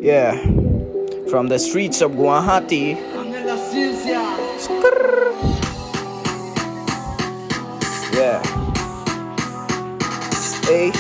Yeah, from the streets of Guwahati. Yeah. Hey.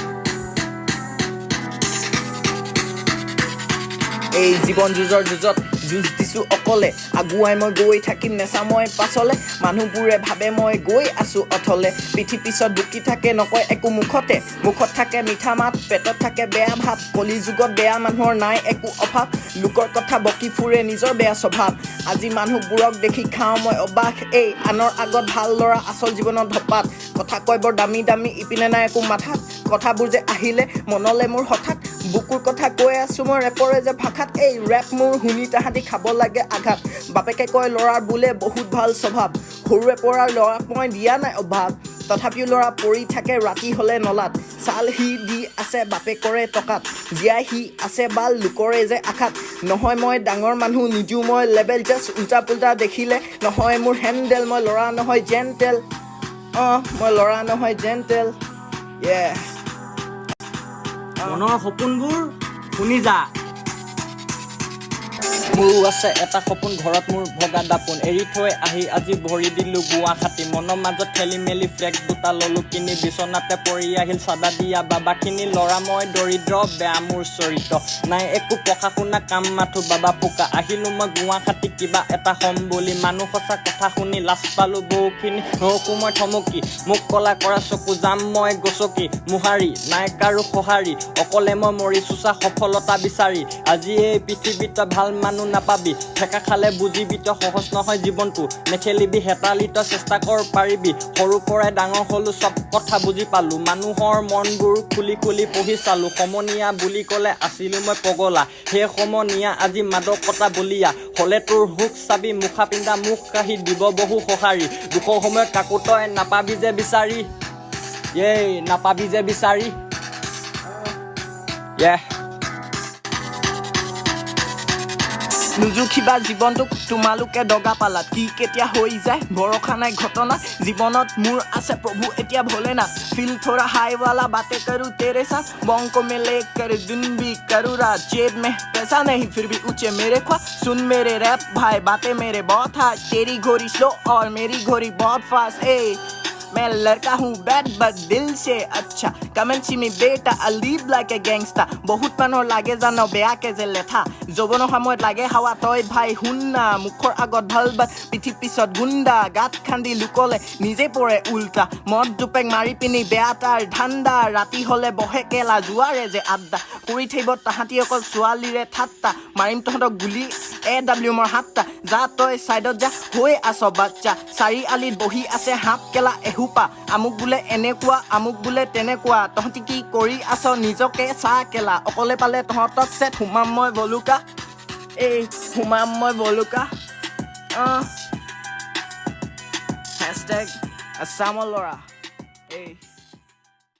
এই জীৱন যুঁজৰ যুঁজত যুঁজ দিছোঁ অকলে আগুৱাই মই গৈ থাকিম নেচা মই পাছলে মানুহবোৰে ভাবে মই গৈ আছোঁ অথলে পিঠি পিছত বুকি থাকে নকয় একো মুখতে মুখত থাকে মিঠা মাত পেটত থাকে বেয়া ভাৱ কলি যুগত বেয়া মানুহৰ নাই একো অভাৱ লোকৰ কথা বকি ফুৰে নিজৰ বেয়া স্বভাৱ আজি মানুহবোৰক দেখি খাওঁ মই অবাক এই আনৰ আগত ভাল ল'ৰা আচল জীৱনত ধপাত কথা কয় বৰ দামী দামী ইপিনে নাই একো মাথাত কথাবোৰ যে আহিলে মনলে মোৰ হঠাৎ বুকুৰ কথা কৈ আছোঁ মই ৰেপৰে যে ভাষাত এই ৰেপ মোৰ শুনি তাহাঁতি খাব লাগে আঘাত বাপেকে কয় ল'ৰাৰ বোলে বহুত ভাল স্বভাৱ সৰুৰে পৰা ল'ৰাক মই দিয়া নাই অভাৱ তথাপিও ল'ৰা পৰি থাকে ৰাতি হ'লে নলাত চাল সি দি আছে বাপেকৰে টকাত জীয়াই সি আছে বাল লোকৰে যে আশাত নহয় মই ডাঙৰ মানুহ নিদিওঁ মই লেবেল জাষ্ট উল্টা পুল্টা দেখিলে নহয় মোৰ হেণ্ডেল মই ল'ৰা নহয় জেণ্টেল মই ল'ৰা নহয় জেণ্টেল মনৰ সপোনবোৰ শুনি যা মোৰো আছে এটা সপোন ঘৰত মোৰ ভগা দাপোন এৰি থৈ আহি আজি ভৰি দিলোঁ গুৱাহাটী মনৰ মাজত খেলি মেলি ফ্লেগ দুটা ল'লোঁ কিনি বিচনাতে পৰি আহিল চাদা দিয়া বাবাখিনি ল'ৰা মই দৰিদ্ৰ বেয়া মোৰ চৰিত্ৰ নাই একো পঢ়া শুনা কাম মাথো বাবা পোকা আহিলোঁ মই গুৱাহাটী কিবা এটা হ'ম বুলি মানুহ সঁচা কথা শুনি লাজ পালোঁ বহুখিনি নৰকো মই থমকি মোক কলা কৰা চকু যাম মই গচকি মোহাৰি নাই কাৰো সঁহাৰি অকলে মই মৰি চোচা সফলতা বিচাৰি আজি এই পৃথিৱীত ভাল মানুহ নাপাবি ঠেকা খালে বুজিবি তই সহজ নহয় জীৱনটো নেখেলিবি হেতালি তই চেষ্টা কৰ পাৰিবি সৰুৰ পৰাই ডাঙৰ হ'লো চব কথা বুজি পালোঁ মানুহৰ মনবোৰ খুলি খুলি পঢ়ি চালোঁ সমনীয়া বুলি ক'লে আছিলোঁ মই পগলা সেই সমনীয়া আজি মাদকতা বলিয়া হ'লে তোৰ হুক চাবি মুখা পিন্ধা মুখ কাঢ়ি দিব বহু সঁহাৰি দুখৰ সময়ত কাকো তই নাপাবি যে বিচাৰি নাপাবি যে বিচাৰি নুজুখিবা জীৱনটোক তোমালোকে দগা পালাত কি কেতিয়া হৈ যায় ভৰসা নাই ঘটনা জীৱনত মোৰ আছে প্ৰভু এতিয়া ভলে না ফিল থোड़ा हाई वाला बातें करूँ तेरे साथ बॉन्को में लेकर दिन भी करूँ रात जेब में पैसा नहीं फिर भी ऊंचे मेरे ख्वाब सुन मेरे रैप भाई बातें मेरे बहुत हार्ड तेरी घोड़ी स्लो और मेरी घोड़ी बहुत फास्ट मैं लड़का हूँ बैड बट दिल से अच्छा कमेंट सी में बेटा I live like a gangster बहुत মানুহৰ লাগে জানো বেয়াকে যে লেঠা যৌৱনৰ সময়ত লাগে হাৱা তই ভাই শুনা মুখৰ আগত ভাল বাট পিঠি পিছত গুণ্ডা গাত খান্দি লুকলে নিজে পৰে উল্টা মদ দুপেক মাৰি পিনি বেয়া তাৰ ঠাণ্ডা ৰাতি হ'লে বহে কেলা জোৱাৰে যে আড্ডা কৰি থাকিব তাহাঁতি অকল ছোৱালীৰে ঠাট্টা মাৰিম তহঁতক গুলি AW মোৰ হাতটা যা তই চাইডত যা হৈ আছ বাচ্চা চাৰিআলিত বহি আছে হাত কেলা এহুপা আমুক বোলে এনেকুৱা আমুক বোলে তেনেকুৱা তহঁতি কি কৰি আছ নিজকে চা কেলা অকলে পালে তহঁতক চেট সোমাম মই বলুকা সোমাম মই বলুকা #আছামৰ ল'ৰা